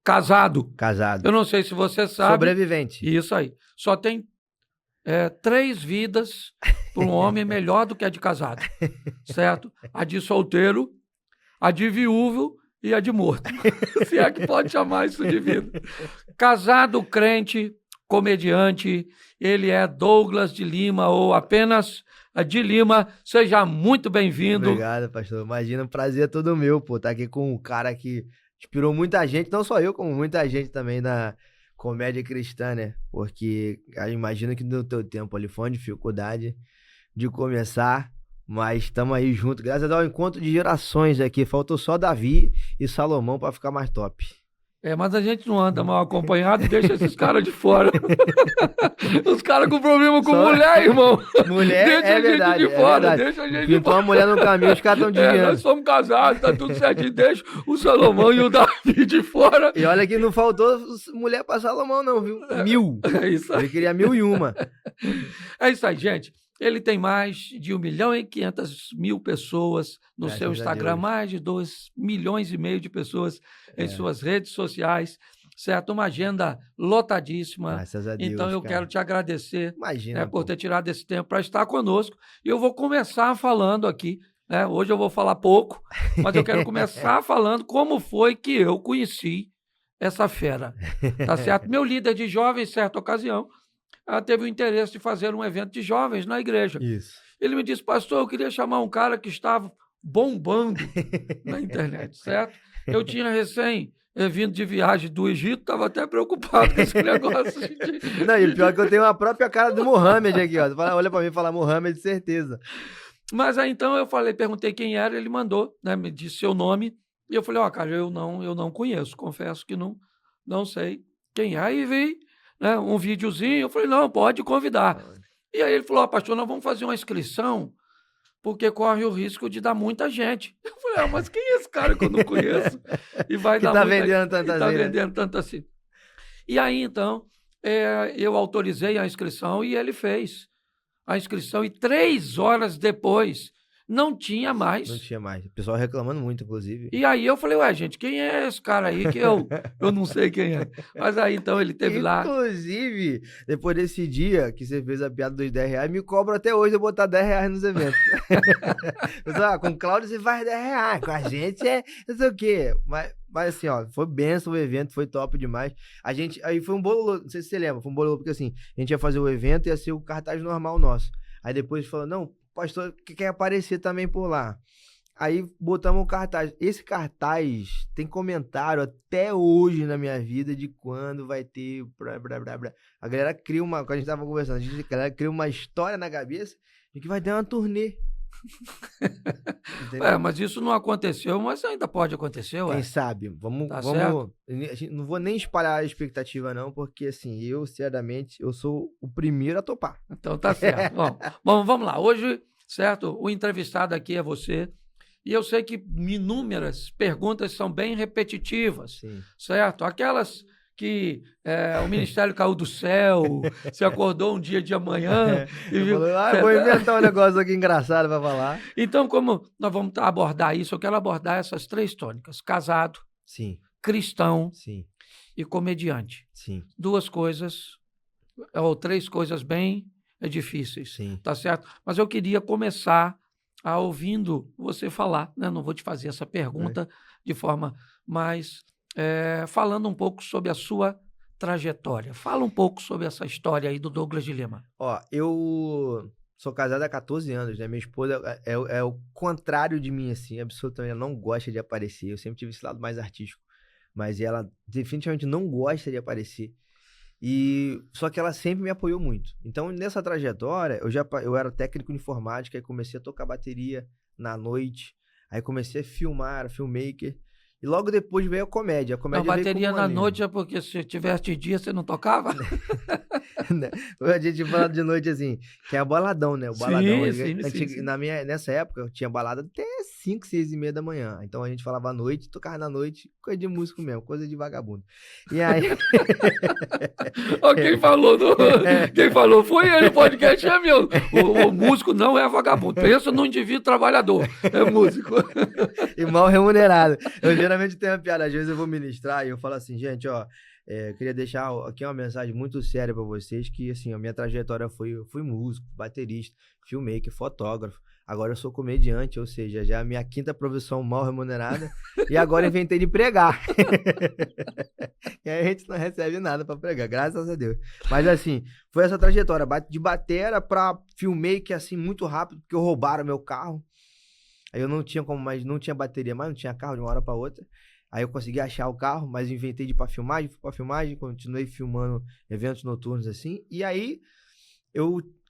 Casado. Casado. Eu não sei se você sabe. Sobrevivente. Isso aí. Só tem 3 vidas para um homem melhor do que a de casado, certo? A de solteiro, a de viúvo e a de morto. Se é que pode chamar isso de vida. Casado, crente, comediante, ele é Douglas de Lima ou apenas de Lima. Seja muito bem-vindo. Obrigado, pastor. Imagina, um prazer é todo meu, pô, estar aqui com um cara que inspirou muita gente, não só eu, como muita gente também na comédia cristã, né? Porque eu imagino que no teu tempo ali foi uma dificuldade de começar, mas estamos aí juntos, graças ao encontro de gerações aqui. Faltou só Davi e Salomão para ficar mais top. Mas a gente não anda mal acompanhado, deixa esses caras de fora. Os caras com problema com mulher, irmão. Mulher, deixa é a gente verdade, de fora, verdade. deixa a gente de Pintou fora. uma mulher no caminho, os caras estão desviando. Nós somos casados, tá tudo certinho, deixa o Salomão e o Davi de fora. E olha que não faltou mulher pra Salomão não, viu? 1000. É isso aí. Ele queria 1001. É isso aí, gente. Ele tem mais de 1.500.000 pessoas no Graças seu a Instagram, Deus. mais de 2,5 milhões de pessoas em suas redes sociais, certo? Uma agenda lotadíssima. Graças a Deus, Então eu cara. quero te agradecer, Imagina, né, por pô. ter tirado esse tempo para estar conosco. E eu vou começar falando aqui, né? Hoje eu vou falar pouco, mas eu quero começar falando como foi que eu conheci essa fera, tá certo? Meu líder de jovens, certa ocasião, teve o interesse de fazer um evento de jovens na igreja. Isso. Ele me disse, pastor, eu queria chamar um cara que estava bombando na internet, certo? Eu tinha vindo de viagem do Egito, estava até preocupado com esse negócio. Não, e o pior é que eu tenho a própria cara do Mohamed aqui, ó. Olha pra mim e fala Mohamed, certeza. Mas aí então eu perguntei quem era, ele mandou, né, me disse seu nome, e eu falei, cara, eu não conheço, confesso que não sei quem é. Aí vi, né, um videozinho, eu falei, não, pode convidar. E aí ele falou, pastor, nós vamos fazer uma inscrição, porque corre o risco de dar muita gente. Eu falei, mas quem é esse cara que eu não conheço? E vai Que dar tá muita vendendo tanto que tá assim, né? vendendo tanto assim. E aí, então, eu autorizei a inscrição e ele fez a inscrição. E 3 horas depois, não tinha mais. Não tinha mais. O pessoal reclamando muito, inclusive. E aí eu falei, gente, quem é esse cara aí que eu não sei quem é. Mas aí, então, ele teve lá... Inclusive, depois desse dia que você fez a piada dos R$10, me cobra até hoje eu botar R$10 nos eventos. Pessoal, com o Cláudio você faz R$10, com a gente não sei o quê. Mas assim, ó, foi benção o evento, foi top demais. Aí foi um bolo, não sei se você lembra, foi um bolo porque assim, a gente ia fazer o evento e ia ser o cartaz normal nosso. Aí depois falou, não, pastor, que quer aparecer também por lá. Aí botamos um cartaz. Esse cartaz tem comentário até hoje na minha vida de quando vai ter... A galera cria uma... Quando a gente tava conversando, a galera cria uma história na cabeça de que vai ter uma turnê. Mas isso não aconteceu, mas ainda pode acontecer, ué. Quem sabe? Vamos... Não vou nem espalhar a expectativa não, porque assim, eu, sinceramente, eu sou o primeiro a topar. Então tá certo. Bom, vamos lá. Hoje, certo, o entrevistado aqui é você. E eu sei que inúmeras perguntas são bem repetitivas, Sim. certo? Aquelas que o ministério caiu do céu, se acordou um dia de amanhã e viu... Vou inventar um negócio aqui engraçado para falar. Então, como nós vamos abordar isso, eu quero abordar essas 3 tônicas. Casado, sim, cristão, sim, e comediante. Sim. 2 coisas, ou 3 coisas bem difíceis, Sim. tá certo? Mas eu queria começar ouvindo você falar, né? Não vou te fazer essa pergunta de forma mais... falando um pouco sobre a sua trajetória. Fala um pouco sobre essa história aí do Douglas de Lima. Ó, eu sou casado há 14 anos, né? Minha esposa é o contrário de mim, assim, absolutamente. Ela não gosta de aparecer. Eu sempre tive esse lado mais artístico. Mas ela definitivamente não gosta de aparecer. Só que ela sempre me apoiou muito. Então, nessa trajetória, eu era técnico de informática, aí comecei a tocar bateria na noite, aí comecei a filmar, era filmmaker, e logo depois veio a comédia. A comédia bateria veio como na amigo. noite é porque se tivesse de dia você não tocava? A gente fala de noite assim, que é boladão, né? O baladão. Sim. Nessa época, eu tinha balada até 5, 6h30 da manhã. Então a gente falava à noite, tocava na noite, coisa de músico mesmo, coisa de vagabundo. E aí. Ó, quem falou foi ele, o podcast é meu. O músico não é vagabundo. Pensa num indivíduo trabalhador, é músico. E mal remunerado. Eu geralmente tenho uma piada, às vezes eu vou ministrar e eu falo assim, gente, ó, eu queria deixar aqui uma mensagem muito séria pra vocês, que assim, a minha trajetória eu fui músico, baterista, filmmaker, fotógrafo, agora eu sou comediante, ou seja, já é a minha 5ª profissão mal remunerada, e agora inventei de pregar. E aí a gente não recebe nada pra pregar, graças a Deus. Mas assim, foi essa trajetória, de batera pra filmmaker, assim, muito rápido, porque roubaram meu carro. Aí eu não tinha como mais, não tinha bateria mais, não tinha carro de uma hora pra outra. Aí eu consegui achar o carro, mas inventei de ir pra filmagem, fui pra filmagem, continuei filmando eventos noturnos assim. E aí,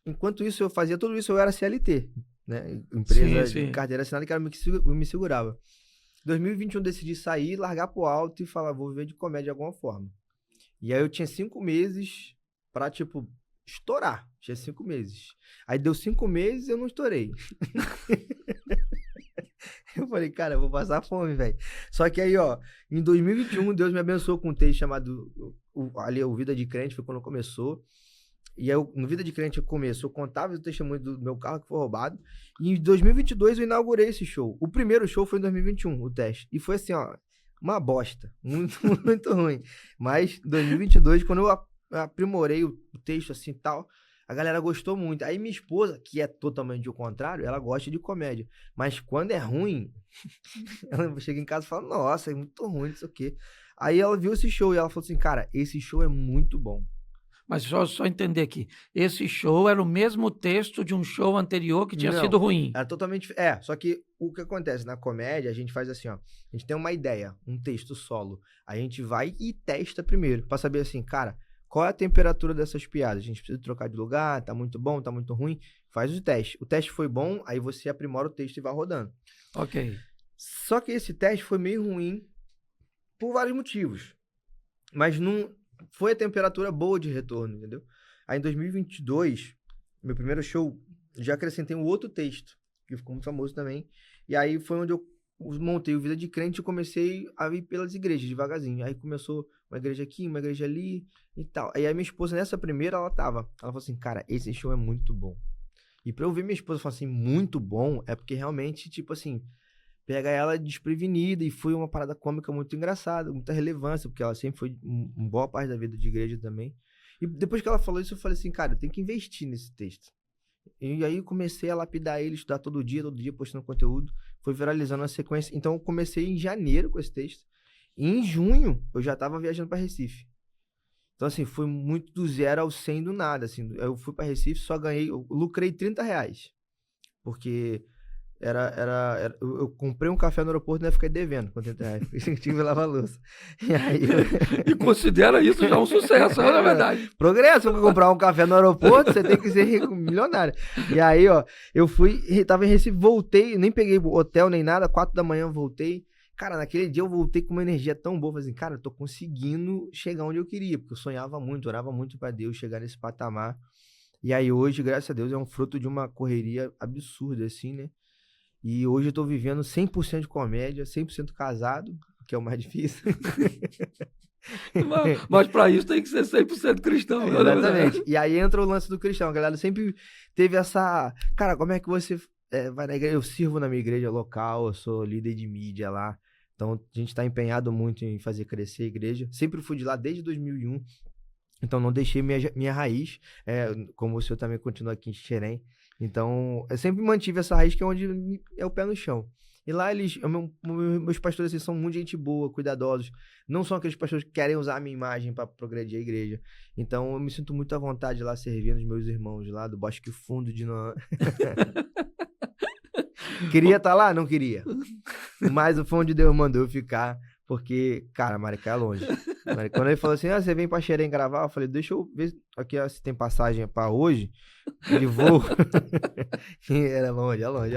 enquanto isso eu fazia tudo isso, eu era CLT, né? Empresa de carteira assinada, que era me segurava. Em 2021 decidi sair, largar pro alto e falar, vou viver de comédia de alguma forma. E aí eu tinha 5 meses pra, tipo, estourar. Tinha 5 meses. Aí deu 5 meses e eu não estourei. Eu falei, cara, eu vou passar fome, velho. Só que aí, ó, em 2021, Deus me abençoou com um texto chamado, o Vida de Crente, foi quando começou. E aí, no Vida de Crente eu contava o testemunho do meu carro que foi roubado. E em 2022 eu inaugurei esse show. O primeiro show foi em 2021, o teste. E foi assim, ó, uma bosta. Muito, muito ruim. Mas em 2022, quando eu aprimorei o texto assim e tal, a galera gostou muito. Aí minha esposa, que é totalmente o contrário, ela gosta de comédia. Mas quando é ruim, ela chega em casa e fala, nossa, é muito ruim, não sei o quê. Aí ela viu esse show e ela falou assim, cara, esse show é muito bom. Mas só entender aqui, esse show era o mesmo texto de um show anterior que tinha sido ruim. Era totalmente... só que o que acontece na comédia, a gente faz assim, ó, a gente tem uma ideia, um texto solo. A gente vai e testa primeiro, pra saber assim, cara, qual é a temperatura dessas piadas? A gente precisa trocar de lugar, tá muito bom, tá muito ruim? Faz o teste. O teste foi bom, aí você aprimora o texto e vai rodando. Ok. Só que esse teste foi meio ruim por vários motivos. Mas não foi a temperatura boa de retorno, entendeu? Aí em 2022, meu primeiro show, já acrescentei um outro texto, que ficou muito famoso também. E aí foi onde eu montei o Vida de Crente e comecei a ir pelas igrejas devagarzinho. Aí começou uma igreja aqui, uma igreja ali e tal. Aí a minha esposa, nessa primeira, ela falou assim, cara, esse show é muito bom. E pra eu ver minha esposa falar assim, muito bom, é porque realmente, tipo assim, pega ela desprevenida e foi uma parada cômica muito engraçada, muita relevância, porque ela sempre foi uma boa parte da vida de igreja também. E depois que ela falou isso, eu falei assim, cara, eu tenho que investir nesse texto. E aí eu comecei a lapidar ele, estudar todo dia postando conteúdo, foi viralizando a sequência. Então eu comecei em janeiro com esse texto. E em junho eu já tava viajando para Recife. Então assim, foi muito do 0 ao 100 do nada, assim. Eu fui para Recife, eu lucrei R$30. Porque eu comprei um café no aeroporto e fiquei devendo com R$30. Eu tive que lavar a louça. E aí E considera isso já um sucesso, na verdade. Progresso, pra comprar um café no aeroporto, você tem que ser rico, milionário. E aí, ó, eu tava em Recife, voltei, nem peguei hotel nem nada, 4 da manhã eu voltei. Cara, naquele dia eu voltei com uma energia tão boa, falei assim, cara, eu tô conseguindo chegar onde eu queria, porque eu sonhava muito, orava muito pra Deus chegar nesse patamar. E aí hoje, graças a Deus, é um fruto de uma correria absurda, assim, né? E hoje eu tô vivendo 100% de comédia, 100% casado, que é o mais difícil. Mas para isso tem que ser 100% cristão. Exatamente. E aí entra o lance do cristão. A galera sempre teve essa... Cara, como é que você vai na igreja? Eu sirvo na minha igreja local, eu sou líder de mídia lá. Então a gente tá empenhado muito em fazer crescer a igreja. Sempre fui de lá desde 2001. Então não deixei minha raiz. Como o senhor também continua aqui em Xerém. Então, eu sempre mantive essa raiz que é onde é o pé no chão. E lá meus pastores assim, são muito gente boa, cuidadosos. Não são aqueles pastores que querem usar a minha imagem para progredir a igreja. Então, eu me sinto muito à vontade lá servindo os meus irmãos lá do Bosque Fundo de Noã. Queria estar lá? Não queria. Mas foi onde Deus mandou eu ficar. Porque, cara, Maricá é longe. Quando ele falou assim, você vem pra Xerém gravar? Eu falei, deixa eu ver aqui se tem passagem pra hoje de voo. E era longe, é longe.